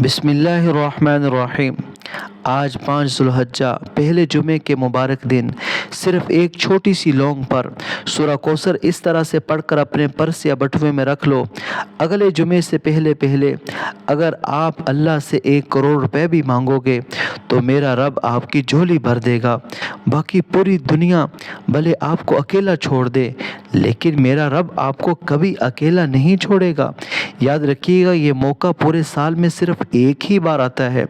بسم اللہ الرحمن الرحیم۔ آج 5 ذوالحجہ پہلے جمعے کے مبارک دن صرف ایک چھوٹی سی لونگ پر سورہ کوثر اس طرح سے پڑھ کر اپنے پرس یا بٹوے میں رکھ لو، اگلے جمعے سے پہلے اگر آپ اللہ سے 1 کروڑ روپے بھی مانگو گے تو میرا رب آپ کی جھولی بھر دے گا۔ باقی پوری دنیا بھلے آپ کو اکیلا چھوڑ دے، لیکن میرا رب آپ کو کبھی اکیلا نہیں چھوڑے گا۔ یاد رکھیے گا، یہ موقع پورے سال میں صرف ایک ہی بار آتا ہے۔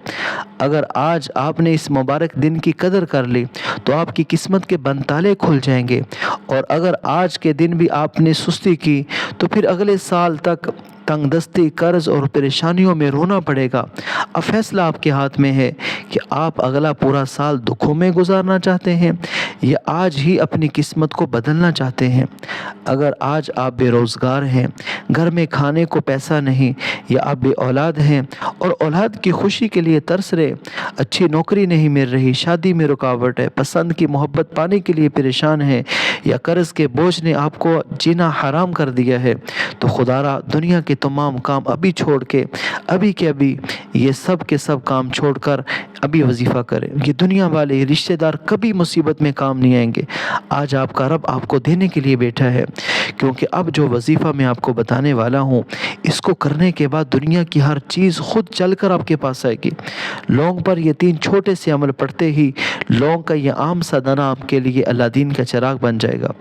اگر آج آپ نے اس مبارک دن کی قدر کر لی تو آپ کی قسمت کے بند تالے کھل جائیں گے، اور اگر آج کے دن بھی آپ نے سستی کی تو پھر اگلے سال تک تنگ دستی، قرض اور پریشانیوں میں رونا پڑے گا۔ اب فیصلہ آپ کے ہاتھ میں ہے کہ آپ اگلا پورا سال دکھوں میں گزارنا چاہتے ہیں یا آج ہی اپنی قسمت کو بدلنا چاہتے ہیں۔ اگر آج آپ بے روزگار ہیں، گھر میں کھانے کو پیسہ نہیں، یا آپ بے اولاد ہیں اور اولاد کی خوشی کے لیے ترس رہے، اچھی نوکری نہیں مل رہی، شادی میں رکاوٹ ہے، پسند کی محبت پانے کے لیے پریشان ہیں، یا قرض کے بوجھ نے آپ کو جینا حرام کر دیا ہے، تو خدا را دنیا کے تمام کام ابھی چھوڑ کے ابھی یہ سب کے سب کام چھوڑ کر ابھی وظیفہ کریں۔ یہ دنیا والے رشتہ دار کبھی مصیبت میں کام نہیں آئیں گے۔ آج آپ کا رب آپ کو دینے کے لیے بیٹھا ہے، کیونکہ اب جو وظیفہ میں آپ کو بتانے والا ہوں، اس کو کرنے کے بعد دنیا کی ہر چیز خود چل کر آپ کے پاس آئے گی۔ لونگ پر یہ 3 چھوٹے سے عمل پڑتے ہی لونگ کا یہ عام سا دانہ آپ کے لیے اللہ دین کا چراغ بن جائے گا۔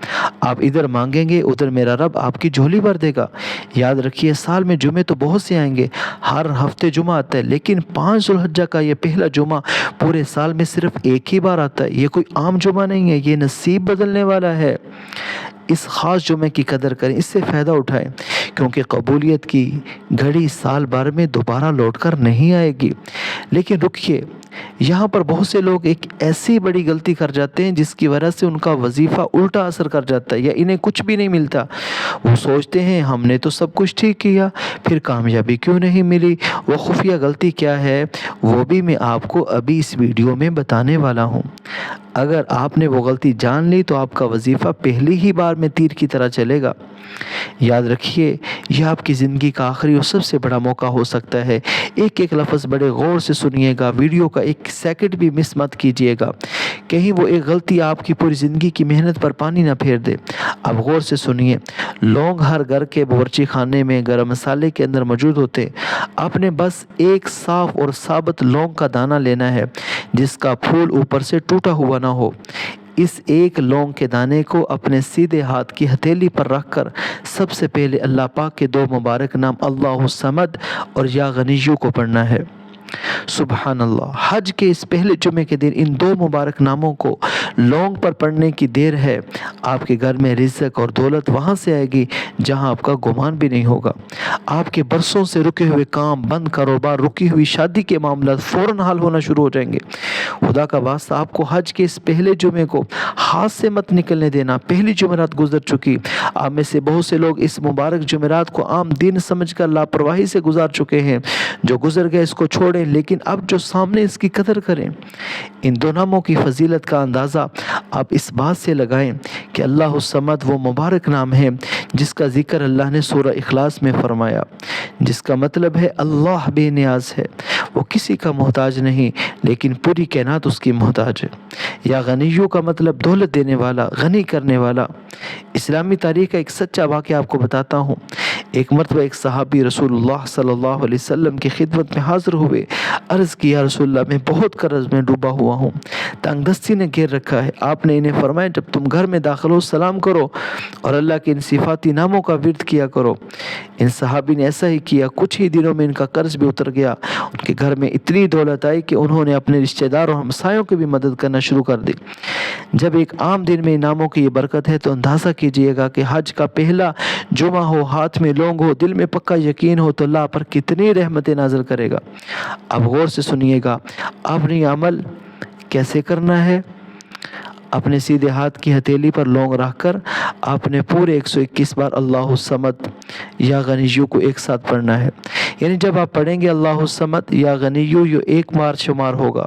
آپ ادھر مانگیں گے، ادھر میرا رب آپ کی جھولی بھر دے گا۔ یاد رکھیے، سال میں جمعے تو بہت سے آئیں گے، ہر ہفتے جمعہ آتا ہے، لیکن 5 ذوالحجہ کا یہ پہلا جمعہ پورے سال میں صرف ایک ہی بار آتا ہے۔ یہ کوئی عام جمعہ نہیں ہے، یہ نصیب بدلنے والا ہے۔ اس خاص جمعے کی قدر کریں، اس سے فائدہ اٹھائیں، کیونکہ قبولیت کی گھڑی سال بھر میں دوبارہ لوٹ کر نہیں آئے گی۔ لیکن رکیے، یہاں پر بہت سے لوگ ایک ایسی بڑی غلطی کر جاتے ہیں جس کی وجہ سے ان کا وظیفہ الٹا اثر کر جاتا ہے، یا انہیں کچھ بھی نہیں ملتا۔ وہ سوچتے ہیں ہم نے تو سب کچھ ٹھیک کیا، پھر کامیابی کیوں نہیں ملی؟ وہ خفیہ غلطی کیا ہے، وہ بھی میں آپ کو ابھی اس ویڈیو میں بتانے والا ہوں۔ اگر آپ نے وہ غلطی جان لی تو آپ کا وظیفہ پہلی ہی بار میں تیر کی طرح چلے گا۔ یاد رکھیے، یہ آپ کی زندگی کا آخری اور سب سے بڑا موقع ہو سکتا ہے۔ ایک لفظ بڑے غور سے سنیے گا، ویڈیو کا 1 سیکنڈ بھی مس مت کیجیے گا، کہیں وہ ایک غلطی آپ کی پوری زندگی کی محنت پر پانی نہ پھیر دے۔ اب غور سے سنیے، لونگ ہر گھر کے باورچی خانے میں گرم مسالے کے اندر موجود ہوتے ہیں۔ آپ نے بس ایک صاف اور ثابت لونگ کا دانہ لینا ہے، جس کا پھول اوپر سے ٹوٹا ہوا نہ ہو۔ اس ایک لونگ کے دانے کو اپنے سیدھے ہاتھ کی ہتھیلی پر رکھ کر سب سے پہلے اللہ پاک کے 2 مبارک نام اللہ الصمد اور یا غنیّ کو پڑھنا ہے۔ سبحان اللہ، حج کے اس پہلے جمعے کے دن ان 2 مبارک ناموں کو لونگ پر پڑھنے کی دیر ہے، آپ کے گھر میں رزق اور دولت وہاں سے آئے گی جہاں آپ کا گمان بھی نہیں ہوگا۔ آپ کے برسوں سے رکے ہوئے کام، بند کاروبار، رکی ہوئی شادی کے معاملات فوراً حل ہونا شروع ہو جائیں گے۔ خدا کا واسطہ آپ کو حج کے اس پہلے جمعے کو ہاتھ سے مت نکلنے دینا۔ پہلی جمعرات گزر چکی، آپ میں سے بہت سے لوگ اس مبارک جمعرات کو عام دن سمجھ کر لاپرواہی سے گزار چکے ہیں۔ جو گزر گئے اس کو چھوڑیں، لیکن اب جو سامنے اس کی قدر کریں۔ ان 2 ناموں کی فضیلت کا اندازہ آپ اس بات سے لگائیں کہ اللہ الصمد وہ مبارک نام ہے جس کا ذکر اللہ نے سورہ اخلاص میں فرمایا، جس کا مطلب ہے اللہ بے نیاز ہے، وہ کسی کا محتاج نہیں، لیکن پوری کائنات اس کی محتاج ہے۔ یا غنیّ کا مطلب دولت دینے والا، غنی کرنے والا۔ اسلامی تاریخ کا ایک سچا واقعہ آپ کو بتاتا ہوں۔ ایک مرتبہ ایک صحابی رسول اللہ صلی اللہ علیہ وسلم کی خدمت میں حاضر ہوئے، عرض کیا رسول اللہ، میں بہت قرض میں ڈوبا ہوا ہوں، تنگ دستی نے گھیر رکھا ہے۔ آپ نے انہیں فرمایا، جب تم گھر میں داخل ہو سلام کرو اور اللہ کے ان صفاتی ناموں کا ورد کیا کرو۔ ان صحابی نے ایسا ہی کیا، کچھ ہی دنوں میں ان کا قرض بھی اتر گیا، ان کے گھر میں اتنی دولت آئی کہ انہوں نے اپنے رشتہ دار اور ہمسایوں کی بھی مدد کرنا شروع کر دی۔ جب ایک عام دن میں انعاموں کی یہ برکت ہے تو اندازہ کیجئے گا کہ حج کا پہلا جمعہ ہو، ہاتھ میں لونگ ہو، دل میں پکا یقین ہو تو اللہ پر کتنی رحمتیں نازل کرے گا۔ اب غور سے سنیے گا، آپ نے یہ عمل کیسے کرنا ہے؟ اپنے سیدھے ہاتھ کی ہتھیلی پر لونگ رکھ کر آپ نے پورے 121 بار اللہ الصمد یا غنیّ کو ایک ساتھ پڑھنا ہے۔ یعنی جب آپ پڑھیں گے اللہ الصمد یا غنیّ، یہ 1 بار شمار ہوگا۔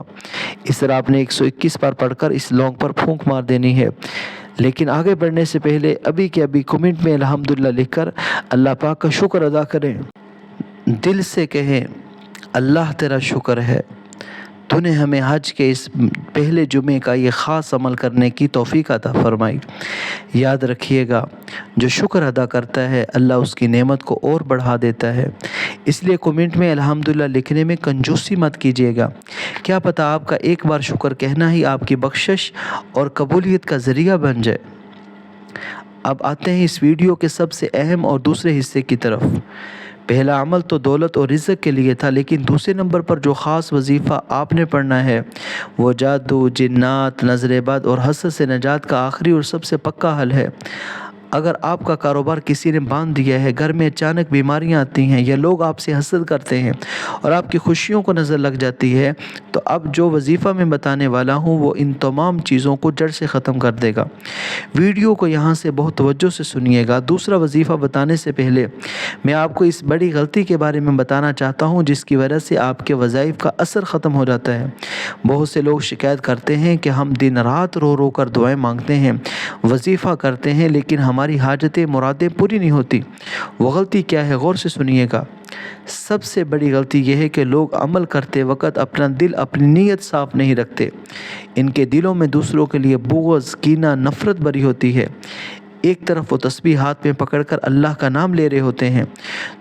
اس طرح آپ نے 121 بار پڑھ کر اس لونگ پر پھونک مار دینی ہے۔ لیکن آگے بڑھنے سے پہلے ابھی کے ابھی کمنٹ میں الحمدللہ لکھ کر اللہ پاک کا شکر ادا کریں، دل سے کہیں اللہ تیرا شکر ہے، تو نے ہمیں حج کے اس پہلے جمعے کا یہ خاص عمل کرنے کی توفیق عطا فرمائی۔ یاد رکھیے گا، جو شکر ادا کرتا ہے اللہ اس کی نعمت کو اور بڑھا دیتا ہے۔ اس لیے کمنٹ میں الحمدللہ لکھنے میں کنجوسی مت کیجیے گا، کیا پتہ آپ کا ایک بار شکر کہنا ہی آپ کی بخشش اور قبولیت کا ذریعہ بن جائے۔ اب آتے ہیں اس ویڈیو کے سب سے اہم اور دوسرے حصے کی طرف۔ پہلا عمل تو دولت اور رزق کے لیے تھا، لیکن دوسرے نمبر پر جو خاص وظیفہ آپ نے پڑھنا ہے وہ جادو، جنات، نظر بد اور حسد سے نجات کا آخری اور سب سے پکا حل ہے۔ اگر آپ کا کاروبار کسی نے باندھ دیا ہے، گھر میں اچانک بیماریاں آتی ہیں یا لوگ آپ سے حسد کرتے ہیں اور آپ کی خوشیوں کو نظر لگ جاتی ہے، تو اب جو وظیفہ میں بتانے والا ہوں وہ ان تمام چیزوں کو جڑ سے ختم کر دے گا۔ ویڈیو کو یہاں سے بہت توجہ سے سنیے گا۔ دوسرا وظیفہ بتانے سے پہلے میں آپ کو اس بڑی غلطی کے بارے میں بتانا چاہتا ہوں جس کی وجہ سے آپ کے وظائف کا اثر ختم ہو جاتا ہے۔ بہت سے لوگ شکایت کرتے ہیں کہ ہم دن رات رو رو کر دعائیں مانگتے ہیں، وظیفہ کرتے ہیں، لیکن ہماری حاجتیں مرادیں پوری نہیں ہوتی۔ وہ غلطی کیا ہے؟ غور سے سنیے گا۔ سب سے بڑی غلطی یہ ہے کہ لوگ عمل کرتے وقت اپنا دل، اپنی نیت صاف نہیں رکھتے۔ ان کے دلوں میں دوسروں کے لیے بغض، کینہ، نفرت بھری ہوتی ہے۔ ایک طرف وہ تسبیح ہاتھ میں پکڑ کر اللہ کا نام لے رہے ہوتے ہیں،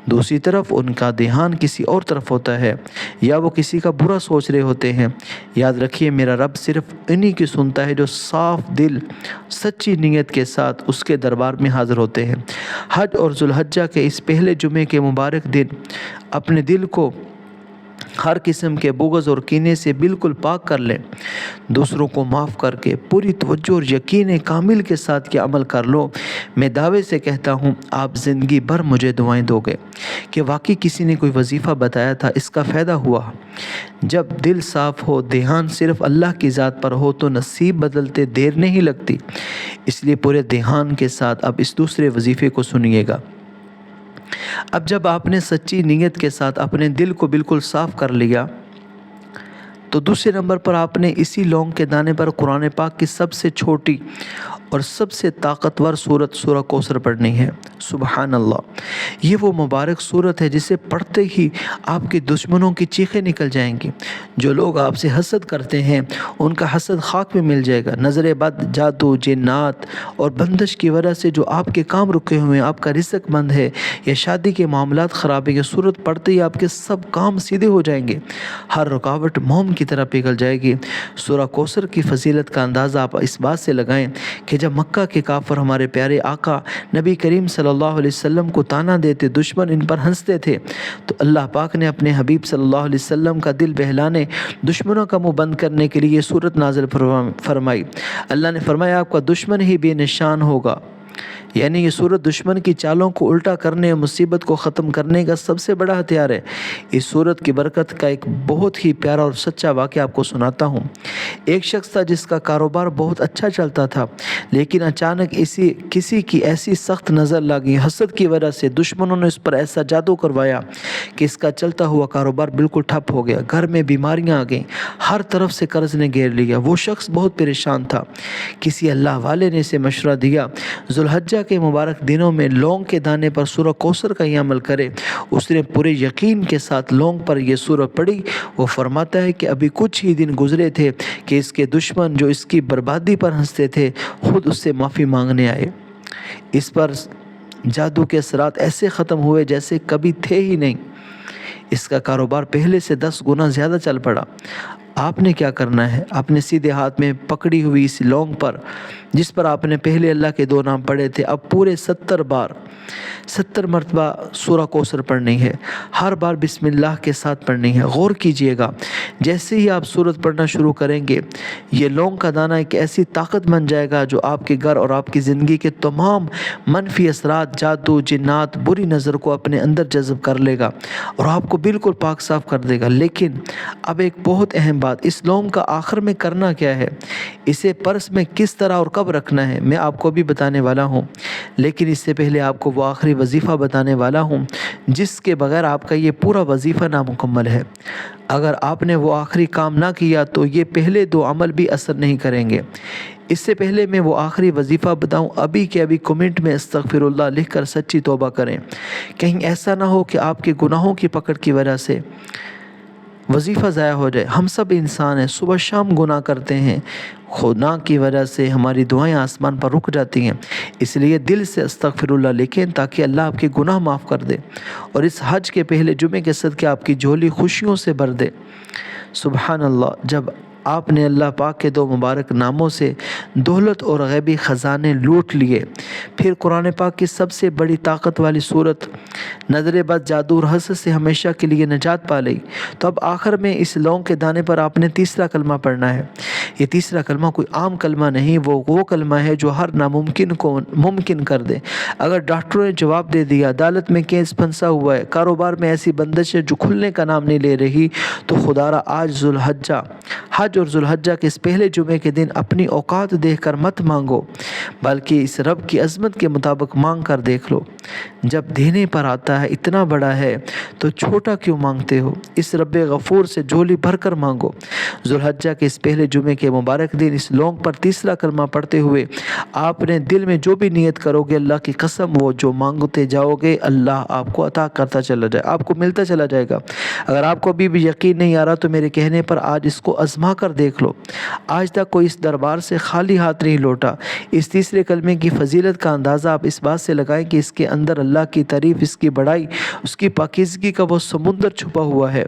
دوسری طرف ان کا دھیان کسی اور طرف ہوتا ہے، یا وہ کسی کا برا سوچ رہے ہوتے ہیں۔ یاد رکھیے، میرا رب صرف انہی کی سنتا ہے جو صاف دل، سچی نیت کے ساتھ اس کے دربار میں حاضر ہوتے ہیں۔ حج اور ذوالحجہ کے اس پہلے جمعے کے مبارک دن اپنے دل کو ہر قسم کے بغض اور کینے سے بالکل پاک کر لیں۔ دوسروں کو معاف کر کے پوری توجہ اور یقین کامل کے ساتھ یہ عمل کر لو۔ میں دعوے سے کہتا ہوں آپ زندگی بھر مجھے دعائیں دو گے کہ واقعی کسی نے کوئی وظیفہ بتایا تھا، اس کا فائدہ ہوا۔ جب دل صاف ہو، دھیان صرف اللہ کی ذات پر ہو، تو نصیب بدلتے دیر نہیں لگتی۔ اس لیے پورے دھیان کے ساتھ اب اس دوسرے وظیفے کو سنیے گا۔ اب جب آپ نے سچی نیت کے ساتھ اپنے دل کو بالکل صاف کر لیا، تو دوسرے نمبر پر آپ نے اسی لونگ کے دانے پر قرآن پاک کی سب سے چھوٹی اور سب سے طاقتور سورت سورہ کوثر پڑھنی ہے۔ سبحان اللہ! یہ وہ مبارک سورت ہے جسے پڑھتے ہی آپ کے دشمنوں کی چیخیں نکل جائیں گی۔ جو لوگ آپ سے حسد کرتے ہیں ان کا حسد خاک میں مل جائے گا۔ نظر بد، جادو، جنات اور بندش کی وجہ سے جو آپ کے کام رکے ہوئے ہیں، آپ کا رزق بند ہے یا شادی کے معاملات خراب ہیں، یہ سورت پڑھتے ہی آپ کے سب کام سیدھے ہو جائیں گے، ہر رکاوٹ موم کی طرح پگھل جائے گی۔ سورہ کوثر کی فضیلت کا اندازہ آپ اس بات سے لگائیں کہ جب مکہ کے کافر ہمارے پیارے آقا نبی کریم صلی اللہ علیہ وسلم کو طعنہ دیتے، دشمن ان پر ہنستے تھے، تو اللہ پاک نے اپنے حبیب صلی اللہ علیہ وسلم کا دل بہلانے، دشمنوں کا منہ بند کرنے کے لیے یہ سورت نازل فرمائی۔ اللہ نے فرمایا آپ کا دشمن ہی بے نشان ہوگا، یعنی یہ سورت دشمن کی چالوں کو الٹا کرنے اور مصیبت کو ختم کرنے کا سب سے بڑا ہتھیار ہے۔ اس سورت کی برکت کا ایک بہت ہی پیارا اور سچا واقعہ آپ کو سناتا ہوں۔ ایک شخص تھا جس کا کاروبار بہت اچھا چلتا تھا، لیکن اچانک کسی کی ایسی سخت نظر لگی، حسد کی وجہ سے دشمنوں نے اس پر ایسا جادو کروایا کہ اس کا چلتا ہوا کاروبار بالکل ٹھپ ہو گیا۔ گھر میں بیماریاں آ گئیں، ہر طرف سے قرض نے گھیر لیا۔ وہ شخص بہت پریشان تھا۔ کسی اللہ والے نے اسے مشورہ دیا ذوالحجہ کے مبارک دنوں میں لونگ کے دانے پر سورہ کوثر کا یہ عمل کرے۔ اس نے پورے یقین کے ساتھ لونگ پر یہ سورت پڑھی۔ وہ فرماتا ہے کہ ابھی کچھ ہی دن گزرے تھے کہ اس کے دشمن جو اس کی بربادی پر ہنستے تھے، خود اس سے معافی مانگنے آئے۔ اس پر جادو کے اثرات ایسے ختم ہوئے جیسے کبھی تھے ہی نہیں۔ اس کا کاروبار پہلے سے 10 گنا زیادہ چل پڑا۔ آپ نے کیا کرنا ہے؟ آپ نے سیدھے ہاتھ میں پکڑی ہوئی اس لونگ پر، جس پر آپ نے پہلے اللہ کے 2 نام پڑھے تھے، اب پورے 70 مرتبہ سورہ کوثر پڑھنی ہے۔ ہر بار بسم اللہ کے ساتھ پڑھنی ہے۔ غور کیجئے گا، جیسے ہی آپ سورت پڑھنا شروع کریں گے، یہ لونگ کا دانہ ایک ایسی طاقت بن جائے گا جو آپ کے گھر اور آپ کی زندگی کے تمام منفی اثرات، جادو، جنات، بری نظر کو اپنے اندر جذب کر لے گا اور آپ کو بالکل پاک صاف کر دے گا۔ لیکن اب ایک بہت اہم بات، اس لونگ کا آخر میں کرنا کیا ہے، اسے پرس میں کس طرح اور کب رکھنا ہے، میں آپ کو بھی بتانے والا ہوں۔ لیکن اس سے پہلے آپ کو وہ آخری وظیفہ بتانے والا ہوں جس کے بغیر آپ کا یہ پورا وظیفہ نامکمل ہے۔ اگر آپ نے وہ آخری کام نہ کیا تو یہ پہلے 2 عمل بھی اثر نہیں کریں گے۔ اس سے پہلے میں وہ آخری وظیفہ بتاؤں، ابھی کے ابھی کمنٹ میں استغفر اللہ لکھ کر سچی توبہ کریں۔ کہیں ایسا نہ ہو کہ آپ کے گناہوں کی پکڑ کی وجہ سے وظیفہ ضائع ہو جائے۔ ہم سب انسان ہیں، صبح شام گناہ کرتے ہیں، گناہ کی وجہ سے ہماری دعائیں آسمان پر رک جاتی ہیں۔ اس لیے دل سے استغفر اللہ لکھیں تاکہ اللہ آپ کے گناہ معاف کر دے اور اس حج کے پہلے جمعے کے صدقے آپ کی جھولی خوشیوں سے بھر دے۔ سبحان اللہ، جب آپ نے اللہ پاک کے دو مبارک ناموں سے دولت اور غیبی خزانے لوٹ لیے، پھر قرآن پاک کی سب سے بڑی طاقت والی صورت نظر بد، جادو اور حسد سے ہمیشہ کے لیے نجات پا لی، تو اب آخر میں اس لونگ کے دانے پر آپ نے تیسرا کلمہ پڑھنا ہے۔ یہ تیسرا کلمہ کوئی عام کلمہ نہیں، وہ کلمہ ہے جو ہر ناممکن کو ممکن کر دے۔ اگر ڈاکٹروں نے جواب دے دیا، عدالت میں کیس پھنسا ہوا ہے، کاروبار میں ایسی بندش ہے جو کھلنے کا نام نہیں لے رہی، تو خدا را آج حج اور ذوالحجہ کے اس پہلے جمعے کے دن اپنی اوقات دیکھ کر مت مانگو، بلکہ اس رب کی عظمت کے مطابق مانگ کر دیکھ لو۔ جب دینے پر آتا ہے اتنا بڑا ہے تو چھوٹا کیوں مانگتے ہو؟ اس رب غفور سے جھولی بھر کر مانگو۔ ذوالحجہ کے اس پہلے جمعے کے مبارک دن اس لونگ پر تیسرا کلمہ پڑھتے ہوئے آپ نے دل میں جو بھی نیت کرو گے، اللہ کی قسم وہ جو مانگتے جاؤ گے اللہ آپ کو عطا کرتا چلا جائے، آپ کو ملتا چلا جائے گا۔ اگر آپ کو ابھی بھی یقین نہیں آ رہا تو میرے کہنے پر آج اس کو آزما کر دیکھ لو۔ آج تک کوئی اس دربار سے خالی ہاتھ نہیں لوٹا۔ اس تیسرے کلمے کی فضیلت کا اندازہ آپ اس بات سے لگائیں کہ اس کے اندر اللہ کی تعریف، اس کی بڑائی، اس کی پاکیزگی کا وہ سمندر چھپا ہوا ہے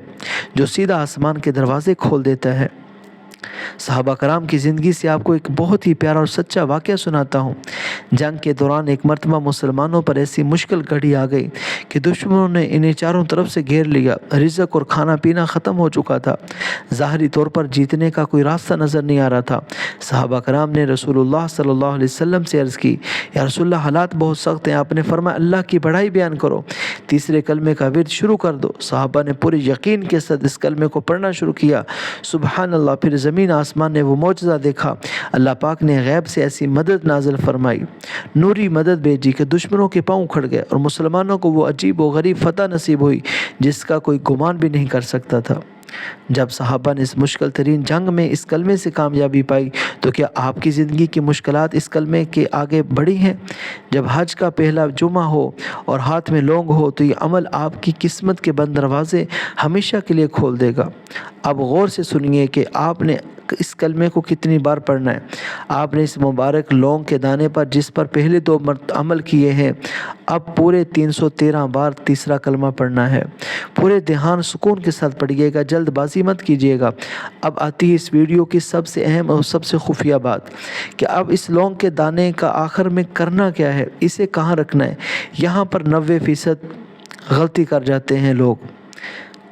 جو سیدھا آسمان کے دروازے کھول دیتا ہے۔ صحابہ کرام کی زندگی سے آپ کو ایک بہت ہی پیارا اور سچا واقعہ سناتا ہوں۔ جنگ کے دوران ایک مرتبہ مسلمانوں پر ایسی مشکل گھڑی آ گئی کہ دشمنوں نے انہیں چاروں طرف سے گھیر لیا، رزق اور کھانا پینا ختم ہو چکا تھا، ظاہری طور پر جیتنے کا کوئی راستہ نظر نہیں آ رہا تھا۔ صحابہ کرام نے رسول اللہ صلی اللہ علیہ وسلم سے عرض کی، یا رسول اللہ حالات بہت سخت ہیں۔ آپ نے فرمایا اللہ کی بڑائی بیان کرو، تیسرے کلمے کا ورد شروع کر دو۔ صحابہ نے پورے یقین کے ساتھ اس کلمے کو پڑھنا شروع کیا۔ سبحان اللہ، پھر زمین آسمان نے وہ معجزہ دیکھا۔ اللہ پاک نے غیب سے ایسی مدد نازل فرمائی، نوری مدد بھیجی کہ دشمنوں کے پاؤں کھڑ گئے اور مسلمانوں کو وہ عجیب و غریب فتح نصیب ہوئی جس کا کوئی گمان بھی نہیں کر سکتا تھا۔ جب صحابہ نے اس مشکل ترین جنگ میں اس کلمے سے کامیابی پائی تو کیا آپ کی زندگی کی مشکلات اس کلمے کے آگے بڑھی ہیں؟ جب حج کا پہلا جمعہ ہو اور ہاتھ میں لونگ ہو تو یہ عمل آپ کی قسمت کے بند دروازے ہمیشہ کے لیے کھول دے گا۔ اب غور سے سنیے کہ آپ نے اس کلمے کو کتنی بار پڑھنا ہے۔ آپ نے اس مبارک لونگ کے دانے پر جس پر پہلے 2 عمل کیے ہیں، اب پورے 313 بار تیسرا کلمہ پڑھنا ہے۔ پورے دھیان سکون کے ساتھ پڑھیے گا، جلد بازی مت کیجیے گا۔ اب آتی ہے اس ویڈیو کی سب سے اہم اور سب سے خفیہ بات کہ اب اس لونگ کے دانے کا آخر میں کرنا کیا ہے، اسے کہاں رکھنا ہے۔ یہاں پر 90% غلطی کر جاتے ہیں لوگ،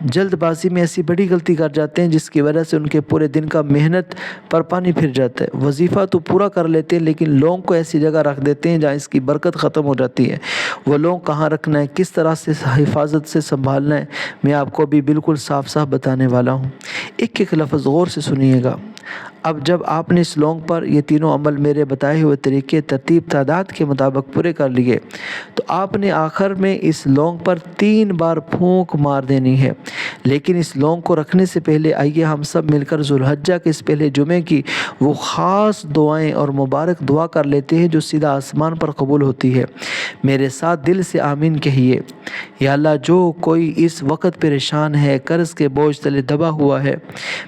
جلد بازی میں ایسی بڑی غلطی کر جاتے ہیں جس کی وجہ سے ان کے پورے دن کا محنت پر پانی پھر جاتا ہے۔ وظیفہ تو پورا کر لیتے ہیں لیکن لونگ کو ایسی جگہ رکھ دیتے ہیں جہاں اس کی برکت ختم ہو جاتی ہے۔ وہ لونگ کہاں رکھنا ہے، کس طرح سے حفاظت سے سنبھالنا ہے، میں آپ کو بھی بالکل صاف صاف بتانے والا ہوں۔ ایک ایک لفظ غور سے سنیے گا۔ اب جب آپ نے اس لونگ پر یہ تینوں عمل میرے بتائے ہوئے طریقے ترتیب تعداد کے مطابق پورے کر لیے تو آپ نے آخر میں اس لونگ پر 3 بار پھونک مار دینی ہے۔ لیکن اس لونگ کو رکھنے سے پہلے آئیے ہم سب مل کر ذوالحجہ کے اس پہلے جمعے کی وہ خاص دعائیں اور مبارک دعا کر لیتے ہیں جو سیدھا آسمان پر قبول ہوتی ہے۔ میرے ساتھ دل سے آمین کہیے۔ یا اللہ، جو کوئی اس وقت پریشان ہے، قرض کے بوجھ تلے دبا ہوا ہے،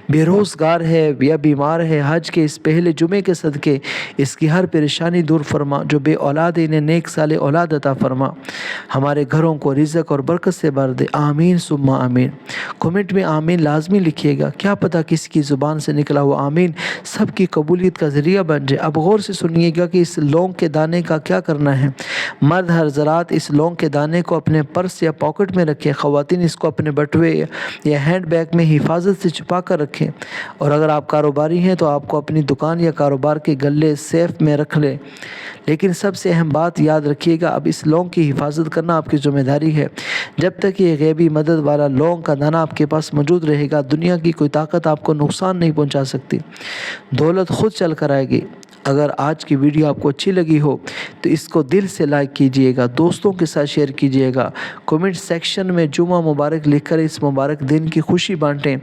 بے روزگار ہے یا بیمار ہے، حج کے اس پہلے جمعے کے صدقے اس کی ہر پریشانی دور فرما۔ جو بے اولاد ہے انہیں نیک صالح اولاد عطا فرما۔ ہمارے گھروں کو رزق اور برکت سے بھر دے، آمین ثم آمین۔ کمنٹ میں آمین لازمی لکھیے گا، کیا پتہ کسی کی زبان سے نکلا ہوا آمین سب کی قبولیت کا ذریعہ بن جائے۔ اب غور سے سنیے گا کہ اس لونگ کے دانے کا کیا کرنا ہے۔ مرد حضرات اس لونگ کے دانے کو اپنے پرس یا پاکٹ میں رکھیں، خواتین اس کو اپنے بٹوے یا ہینڈ بیگ میں حفاظت سے چھپا کر رکھیں، اور اگر آپ کاروباری ہیں تو آپ کو اپنی دکان یا کاروبار کے گلے سیف میں رکھ لیں۔ لیکن سب سے اہم بات یاد رکھیے گا، اب اس لونگ کی حفاظت کرنا آپ کی ذمہ داری ہے۔ جب تک یہ غیبی مدد والا لونگ کا دانہ آپ کے پاس موجود رہے گا، دنیا کی کوئی طاقت آپ کو نقصان نہیں پہنچا سکتی، دولت خود چل کر آئے گی۔ اگر آج کی ویڈیو آپ کو اچھی لگی ہو تو اس کو دل سے لائک کیجئے گا، دوستوں کے ساتھ شیئر کیجئے گا، کمنٹ سیکشن میں جمعہ مبارک لکھ کر اس مبارک دن کی خوشی بانٹیں۔